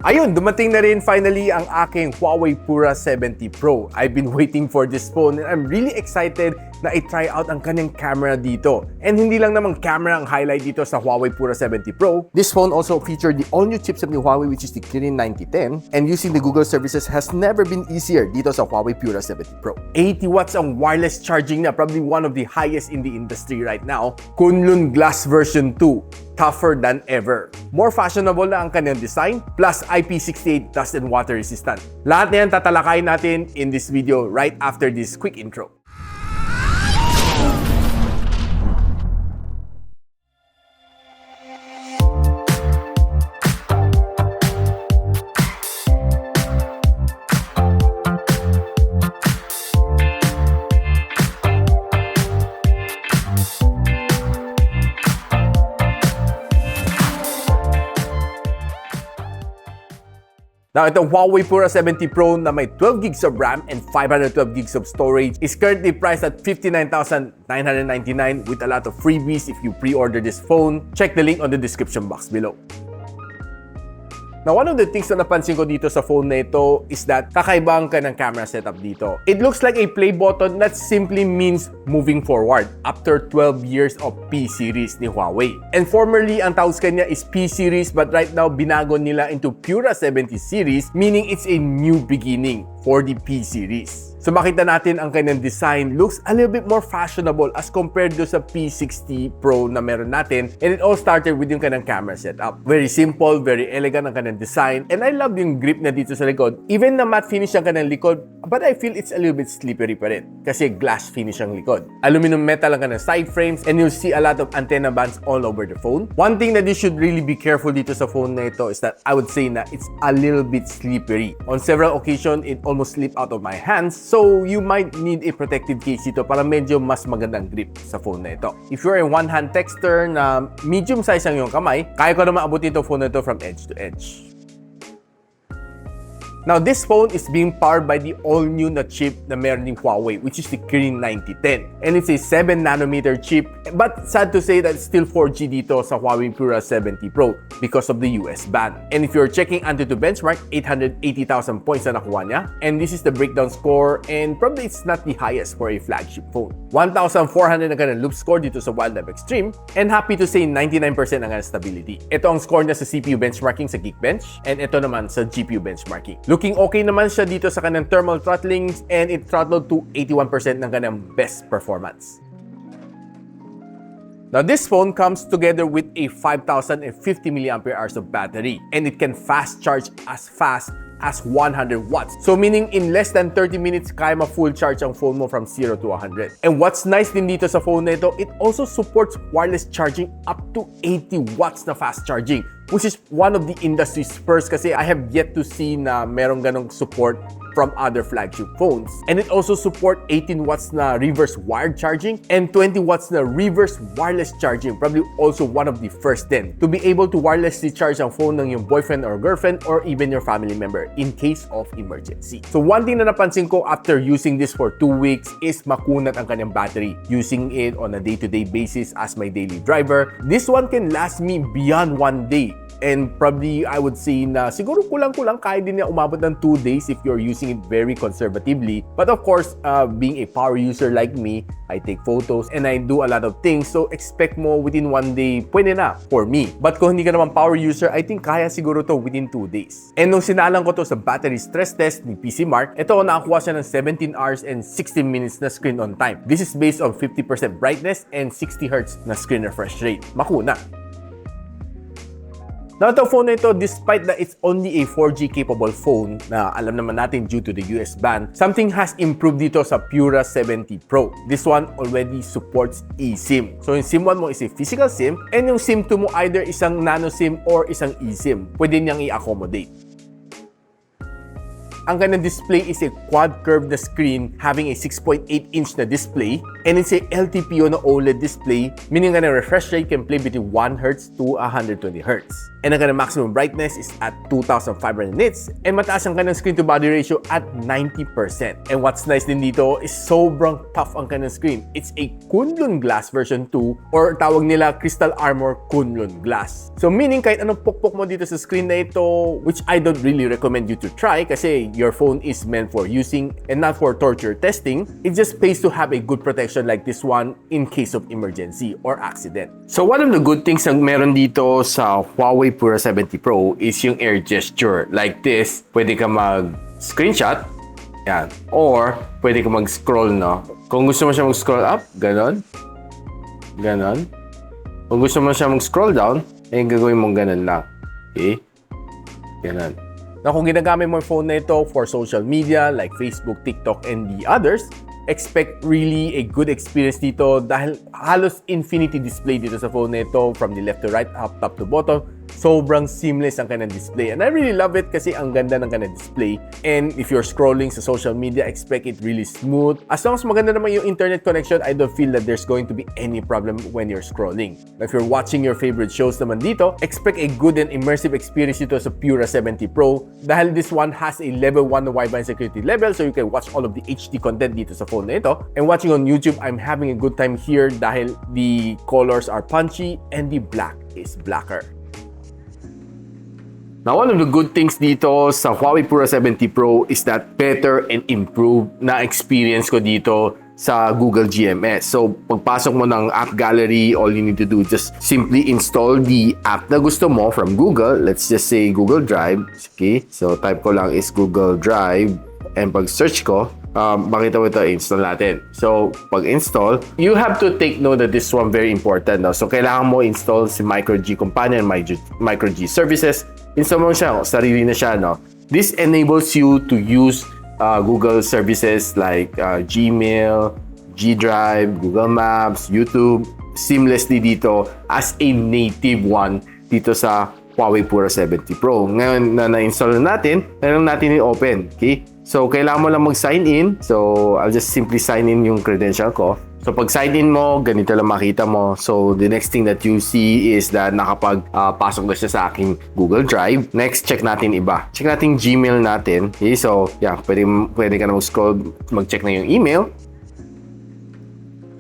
Ayun, dumating na rin finally ang aking HUAWEI Pura 70 Pro. I've been waiting for this phone and I'm really excited na i-try out ang kanyang camera dito. And hindi lang naman camera ang highlight dito sa HUAWEI Pura 70 Pro. This phone also featured the all-new chipset ni Huawei, which is the Kirin 9010. And using the Google services has never been easier dito sa HUAWEI Pura 70 Pro. 80 watts ang wireless charging na, probably one of the highest in the industry right now. Kunlun Glass version 2. Tougher than ever. More fashionable na ang kanyang design, plus IP68 dust and water resistant. Lahat na yan tatalakayin natin in this video right after this quick intro. Now, itong HUAWEI Pura 70 Pro na may 12 gigs of RAM and 512 gigs of storage is currently priced at $59,999 with a lot of freebies if you pre-order this phone. Check the link on the description box below. Now, one of the things na napansin ko dito sa phone na ito is that kakaibang ka ng camera setup dito. It looks like a play button that simply means moving forward after 12 years of P-series ni Huawei. And formerly, ang tawag kanya is P-series, but right now, binago nila into Pura 70 series, meaning it's a new beginning for the P-series. So makita natin ang kanyang design looks a little bit more fashionable as compared to sa P60 Pro na meron natin. And it all started with yung kanyang camera setup. Very simple, very elegant ang kanyang design. And I love yung grip na dito sa likod. Even na matte finish ang kanyang likod, but I feel it's a little bit slippery pa rin. Kasi glass finish ang likod. Aluminum metal ang kanyang side frames and you'll see a lot of antenna bands all over the phone. One thing that you should really be careful dito sa phone na ito is that I would say na it's a little bit slippery. On several occasions, it almost slipped out of my hands. So, you might need a protective case dito para medyo mas magandang grip sa phone na ito. If you're a one-hand texter na medium size ang iyong kamay, kaya ko naman abutin itong phone na ito from edge to edge. Now, this phone is being powered by the all-new na chip na meron ng Huawei, which is the Kirin 9010. And it's a 7nm chip, but sad to say that it's still 4G dito sa HUAWEI Pura 70 Pro because of the US ban. And if you're checking Antutu benchmark, 880,000 points na nakuha niya. And this is the breakdown score, and probably it's not the highest for a flagship phone. 1,400 na ganang loop score dito sa Wildlife Extreme, and happy to say 99% ang ganang stability. Ito ang score niya sa CPU benchmarking sa Geekbench, and ito naman sa GPU benchmarking. Looking okay naman siya dito sa kanyang thermal throttling, and it throttled to 81% ng kanyang best performance. Now, this phone comes together with a 5,050 mAh of battery, and it can fast charge as fast as 100 watts. So meaning in less than 30 minutes, kaya ma-full charge ang phone mo from 0 to 100. And what's nice din dito sa phone na ito, it also supports wireless charging up to 80 watts na fast charging, which is one of the industry's first kasi I have yet to see na merong ganong support from other flagship phones. And it also support 18 watts na reverse wired charging and 20 watts na reverse wireless charging. Probably also one of the first then to be able to wirelessly charge ang phone ng yung boyfriend or girlfriend or even your family member in case of emergency. So one thing na napansin ko after using this for 2 weeks is makunat ang kanyang battery. Using it on a day-to-day basis as my daily driver, this one can last me beyond 1 day. And probably, I would say na siguro kulang-kulang kaya din niya umabot ng 2 days if you're using it very conservatively. But of course, being a power user like me, I take photos and I do a lot of things. So expect mo within 1 day, pwede na for me. But kung hindi ka naman power user, I think kaya siguro to within 2 days. And nung sinalang ko to sa battery stress test ni PC Mark, ito nakakuha siya ng 17 hours and 16 minutes na screen on time. This is based on 50% brightness and 60 Hz na screen refresh rate. Makuna. Now, itong phone na ito, despite that it's only a 4G capable phone na alam naman natin due to the US ban, something has improved dito sa Pura 70 Pro. This one already supports eSIM. So, yung SIM 1 mo is a physical SIM and yung SIM 2 mo either isang nano SIM or isang eSIM. Pwede niyang i-accommodate. Ang kanyang display is a quad curved na screen having a 6.8-inch na display And it's a LTPO na OLED display, meaning ang refresh rate can play between 1 Hz to 120 Hz. And ang maximum brightness is at 2,500 nits, and mataas ang kanyang screen-to-body ratio at 90%. And what's nice din dito is sobrang tough ang kanyang screen. It's a Kunlun Glass version 2, or tawag nila Crystal Armor Kunlun Glass. So meaning kahit anong pukpok mo dito sa screen na ito, which I don't really recommend you to try kasi your phone is meant for using and not for torture testing, it just pays to have a good protection like this one in case of emergency or accident. So one of the good things na meron dito sa HUAWEI Pura 70 Pro is yung air gesture. Like this, pwede ka mag-screenshot, yan. Or pwede ka mag-scroll, no? Kung gusto mo siya mag-scroll up, ganon. Ganon. Kung gusto mo siya mag-scroll down, ay gagawin mong ganon lang. Okay? Ganon. Na kung ginagamit mo yung phone na ito for social media like Facebook, TikTok, and the others, expect really a good experience dito dahil halos infinity display dito sa phone na ito from the left to right, up, top to bottom. Sobrang seamless ang kanyang display. And I really love it kasi ang ganda ng kanyang display. And if you're scrolling sa social media, expect it really smooth. As long as maganda naman yung internet connection, I don't feel that there's going to be any problem when you're scrolling. If you're watching your favorite shows naman dito, expect a good and immersive experience dito sa Pura 70 Pro dahil this one has a level 1 na wideband security level so you can watch all of the HD content dito sa phone na ito. And watching on YouTube, I'm having a good time here dahil the colors are punchy and the black is blacker. Now, one of the good things dito sa HUAWEI Pura 70 Pro is that better and improved na experience ko dito sa Google GMS. So, pagpasok mo ng app gallery, all you need to do is just simply install the app na gusto mo from Google. Let's just say Google Drive. Okay? So, type ko lang is Google Drive. And pag search ko, makita mo ito, install natin. So, pag install, you have to take note that this one very important. No? So, kailangan mo install si MicroG Companion, MicroG Services. Install mo siya, sarili na siya. No? This enables you to use Google services like Gmail, G Drive, Google Maps, YouTube, seamlessly dito as a native one dito sa HUAWEI Pura 70 Pro. Ngayon na na-install na natin, kailangan natin i-open. Okay? So, kailangan mo lang mag-sign in. So, I'll just simply sign in yung credential ko. So, pag sign in mo, ganito lang makita mo. So, the next thing that you see is that nakapag-pasok na siya sa aking Google Drive. Next, check natin iba. Check natin Gmail natin. Okay? So, yeah, pwede ka na mag-scroll, mag-check na yung email.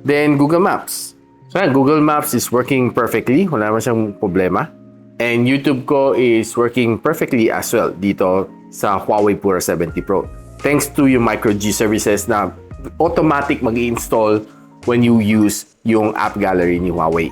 Then, Google Maps. So, yeah, Google Maps is working perfectly. Wala naman siyang problema. And YouTube ko is working perfectly as well dito sa HUAWEI Pura 70 Pro. Thanks to yung MicroG services na automatic mag-i-install when you use yung app gallery ni HUAWEI.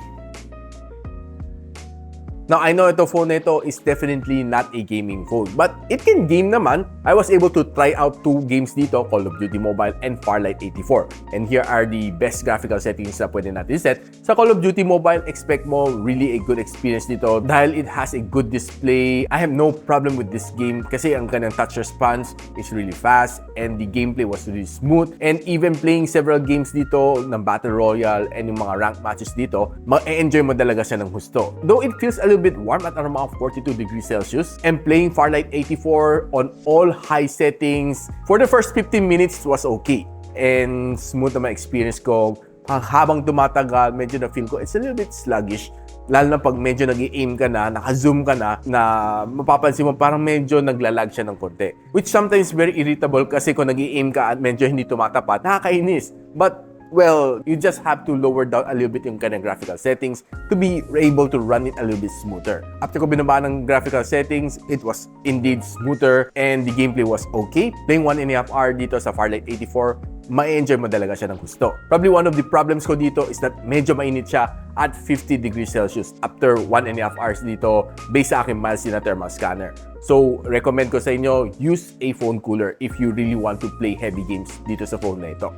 Now, I know ito phone na ito is definitely not a gaming phone, but it can game naman. I was able to try out 2 games dito, Call of Duty Mobile and Farlight 84. And here are the best graphical settings na pwede natin set. Sa Call of Duty Mobile, expect mo really a good experience dito dahil it has a good display. I have no problem with this game kasi ang kanyang touch response is really fast and the gameplay was really smooth. And even playing several games dito ng Battle Royale and yung mga ranked matches dito, ma-enjoy mo talaga siya ng husto. Though it feels a little bit warm at around 42 degrees Celsius, and playing Farlight 84 on all high settings for the first 15 minutes was okay. And smooth na ma-experience ko. Habang tumatagal, medyo na-feel ko it's a little bit sluggish. Lalo na pag medyo nag-i-aim ka na, naka-zoom ka na mapapansin mo parang medyo naglalag siya ng konti. Which sometimes very irritable kasi kung nag-i-aim ka at medyo hindi tumatapat, nakakainis. But well, you just have to lower down a little bit yung kanyang graphical settings to be able to run it a little bit smoother. After ko binaba ng graphical settings, it was indeed smoother and the gameplay was okay. Playing 1.5 hour dito sa Farlight 84, ma-enjoy mo talaga siya ng gusto. Probably one of the problems ko dito is that medyo mainit siya at 50 degrees Celsius after 1.5 hours dito based sa aking mild na thermal scanner. So, recommend ko sa inyo, use a phone cooler if you really want to play heavy games dito sa phone na ito.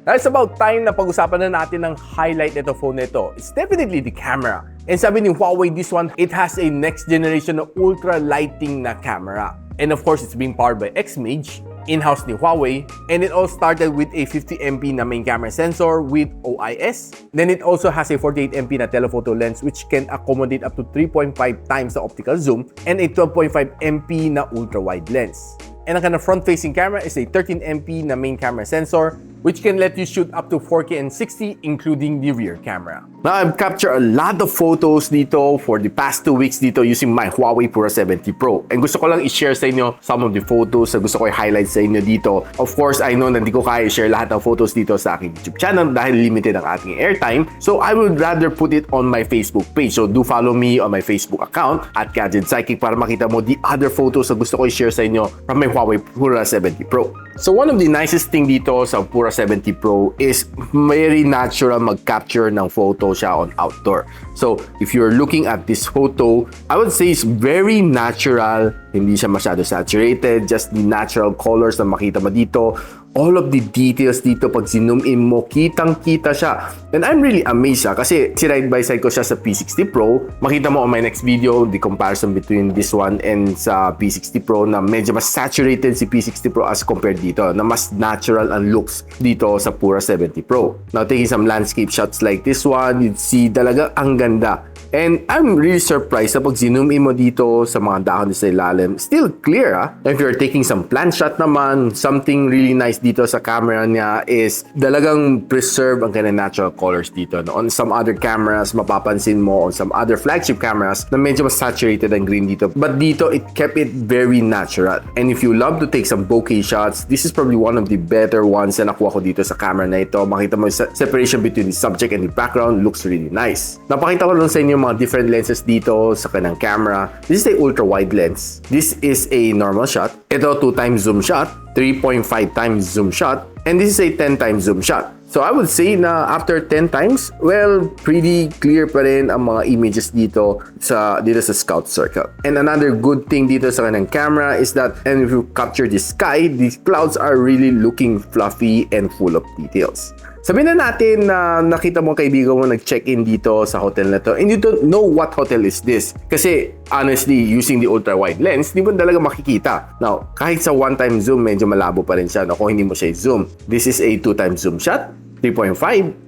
Now, it's about time na pag-usapan na natin ng highlight nito phone nito. It's definitely the camera. And sabi ni Huawei, this one, it has a next generation na ultra lighting na camera. And of course, it's being powered by XMage, in-house ni Huawei. And it all started with a 50MP na main camera sensor with OIS. Then it also has a 48MP na telephoto lens which can accommodate up to 3.5 times the optical zoom and a 12.5MP na ultra-wide lens. And ang front-facing camera is a 13MP na main camera sensor which can let you shoot up to 4K and 60, including the rear camera. Now, I've captured a lot of photos dito for the past 2 weeks dito using my HUAWEI Pura 70 Pro. And gusto ko lang i-share sa inyo some of the photos na gusto ko i-highlight sa inyo dito. Of course, I know na hindi ko kaya i-share lahat ng photos dito sa aking YouTube channel dahil limited ang ating airtime. So, I would rather put it on my Facebook page. So, do follow me on my Facebook account at gadgetsidekick para makita mo the other photos na gusto ko i-share sa inyo from my HUAWEI Pura 70 Pro. So, one of the nicest thing dito sa Pura 70 Pro is very natural mag-capture ng photo siya on outdoor. So, if you're looking at this photo, I would say it's very natural. Hindi siya masyado saturated, just the natural colors na makita mo dito. All of the details dito, pag zoom in mo, kitang-kita siya. And I'm really amazed kasi side by side ko siya sa P60 Pro. Makita mo on my next video, the comparison between this one and sa P60 Pro na medyo mas saturated si P60 Pro as compared dito, na mas natural ang looks dito sa Pura 70 Pro. Now, taking some landscape shots like this one, you'd see talaga ang ganda. And I'm really surprised na pag zoom in mo dito sa mga dahon sa ilalim, still clear If you're taking some plant shot naman, something really nice dito sa camera niya is talagang preserve ang kanyang natural colors dito. On some other cameras, mapapansin mo on some other flagship cameras na medyo mas saturated ang green dito. But dito, it kept it very natural. And if you love to take some bokeh shots, this is probably one of the better ones na nakuha ko dito sa camera na ito. Makita mo yung separation between the subject and the background looks really nice. Napakita ko lang sa inyo mga different lenses dito sa kanang camera. This is a ultra wide lens. This is a normal shot. Ito 2x zoom shot, 3.5x zoom shot, and this is a 10x zoom shot. So I would say na after 10 times, well, pretty clear pa rin ang mga images dito sa Scout Circle. And another good thing dito sa kanang camera is that, and if you capture the sky, these clouds are really looking fluffy and full of details. Sabihin na natin na nakita mo kaibigan mo nag-check-in dito sa hotel na to and you don't know what hotel is this. Kasi honestly, using the ultra-wide lens, di mo talaga makikita. Now, kahit sa 1x zoom, medyo malabo pa rin siya kung hindi mo siya zoom. This is a 2x zoom shot, 3.5,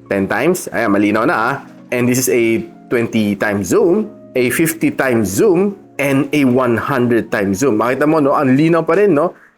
10x, ayan, malinaw na And this is a 20x zoom, a 50x zoom, and a 100x zoom. Makita mo, ang linaw pa rin,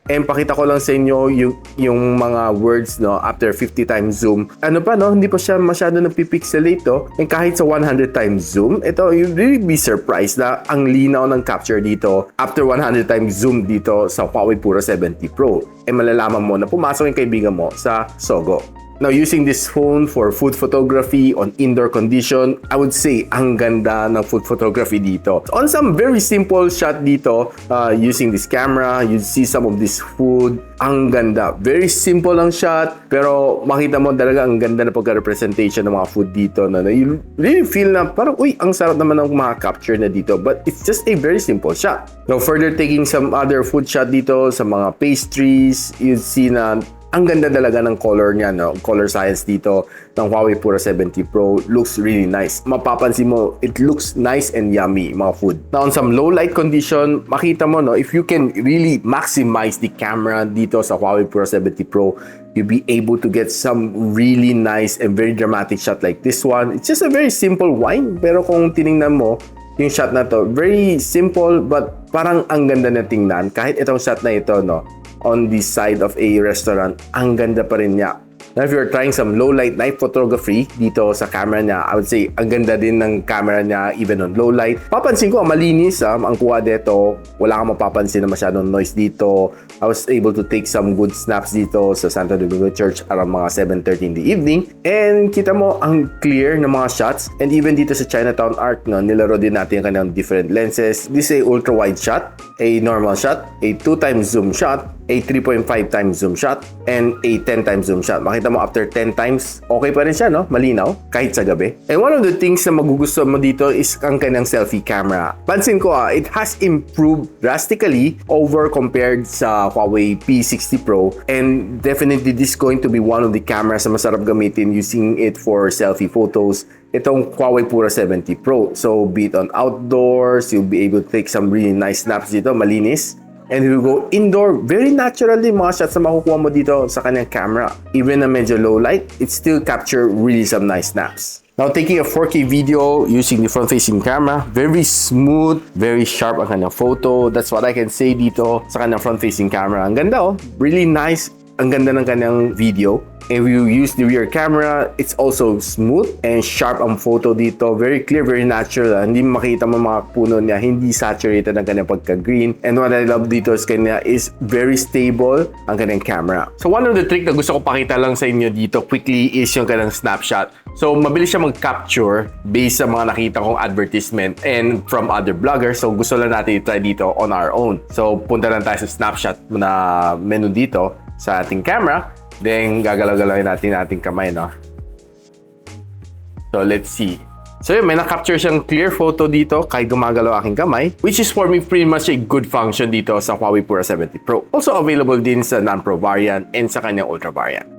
And pakita ko lang sa inyo yung mga words after 50 times zoom. Ano pa hindi pa siya masyado nagpipixelate And kahit sa 100 times zoom, ito you'll really be surprised na ang linaw ng capture dito after 100 times zoom dito sa HUAWEI Pura 70 Pro. Malalaman mo na pumasok yung kaibigan mo sa Sogo. Now, using this phone for food photography on indoor condition, I would say ang ganda ng food photography dito. On some very simple shot dito, using this camera, you see some of this food. Ang ganda. Very simple lang shot, pero makita mo talaga ang ganda na pagka-representation ng mga food dito. You really feel na parang, ang sarap naman ng mga capture na dito. But it's just a very simple shot. Now, further taking some other food shot dito sa mga pastries, you see na ang ganda talaga ng color niya, color science dito ng HUAWEI Pura 70 Pro looks really nice. Mapapansin mo, it looks nice and yummy, mga food. Now, on some low light condition, makita mo, if you can really maximize the camera dito sa HUAWEI Pura 70 Pro, you'll be able to get some really nice and very dramatic shot like this one. It's just a very simple wine, pero kung tiningnan mo, yung shot na to, very simple, but parang ang ganda na tingnan. Kahit itong shot na ito, on the side of a restaurant, ang ganda pa rin niya. Now, if you're trying some low light night photography dito sa camera niya, I would say ang ganda din ng camera niya even on low light. Papansin ko, malinis ang kuha dito. Wala kang mapapansin na masyadong noise dito. I was able to take some good snaps dito sa Santo Domingo Church around mga 7:30 in the evening. And kita mo ang clear ng mga shots. And even dito sa Chinatown Art, nilaro din natin yung kanyang different lenses. This is a ultra wide shot, a normal shot, a 2x zoom shot, a 3.5x zoom shot, and a 10x zoom shot. Makita mo after 10 times, okay pa rin siya, malinaw, kahit sa gabi. And one of the things na magugustuhan mo dito is ang kanyang selfie camera. Pansin ko, it has improved drastically over compared sa HUAWEI P60 Pro. And definitely, this is going to be one of the cameras na masarap gamitin using it for selfie photos. Itong HUAWEI Pura 70 Pro. So, be it on outdoors, you'll be able to take some really nice snaps dito, malinis. And if you go indoor, very naturally mga shots na makukuha mo dito sa kanyang camera. Even na medyo low light, it still capture really some nice snaps. Now, taking a 4K video using the front-facing camera, very smooth, very sharp ang kanyang photo. That's what I can say dito sa kanyang front-facing camera. Ang ganda, really nice. Ang ganda ng kanyang video. If you use the rear camera, it's also smooth and sharp ang photo dito. Very clear, very natural. Hindi makita mo mga puno niya, hindi saturated ang kanyang pagka-green. And what I love dito is kanya is very stable ang kanyang camera. So one of the trick na gusto ko pakita lang sa inyo dito quickly is yung kanyang snapshot. So mabilis siya mag-capture based sa mga nakita kong advertisement and from other vloggers. So gusto lang natin i-try dito on our own. So punta lang tayo sa snapshot na menu dito sa ating camera. Then, gagalaw-galawin natin ating kamay, no? So, let's see. So, yun, may na-capture siyang clear photo dito kahit gumagalaw aking kamay, which is for me pretty much a good function dito sa HUAWEI Pura 70 Pro. Also available din sa non-Pro variant and sa kanyang Ultra variant.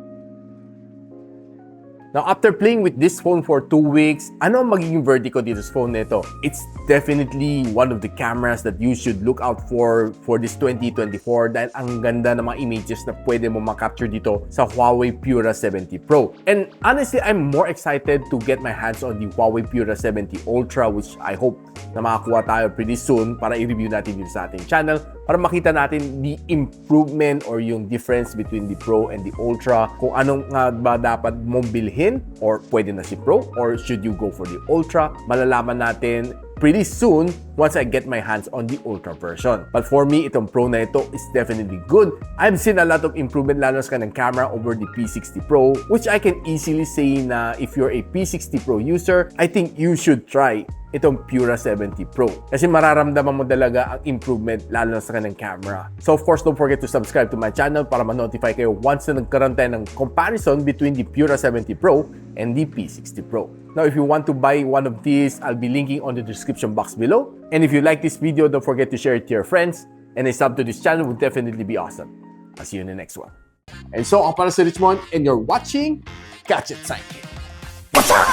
Now, after playing with this phone for 2 weeks, ano ang magiging verdict ko dito sa phone nito? It's definitely one of the cameras that you should look out for this 2024 dahil ang ganda ng mga images na pwede mo makapture dito sa HUAWEI Pura 70 Pro. And honestly, I'm more excited to get my hands on the HUAWEI Pura 70 Ultra, which I hope na makakuha tayo pretty soon para i-review natin dito sa ating channel para makita natin the improvement or yung difference between the Pro and the Ultra, kung anong nga ba dapat mong bilhin or pwede na si Pro or should you go for the Ultra. Malalaman natin pretty soon once I get my hands on the Ultra version. But for me, itong Pro na ito is definitely good. I've seen a lot of improvement lalo sa kanyang camera over the P60 Pro, which I can easily say na if you're a P60 Pro user, I think you should try itong Pura 70 Pro. Kasi mararamdaman mo talaga ang improvement lalo sa kanyang camera. So of course, don't forget to subscribe to my channel para ma-notify kayo once na nagkaroon tayo ng comparison between the Pura 70 Pro and the P60 Pro. Now, if you want to buy one of these, I'll be linking on the description box below. And if you like this video, don't forget to share it to your friends. And a sub to this channel would definitely be awesome. I'll see you in the next one. And so, ako para si Richmond, and you're watching Gadget Sidekick. What's up?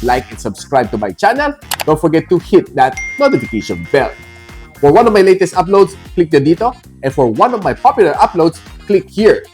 Like and subscribe to my channel. Don't forget to hit that notification bell. For one of my latest uploads, click the dito. And for one of my popular uploads, click here.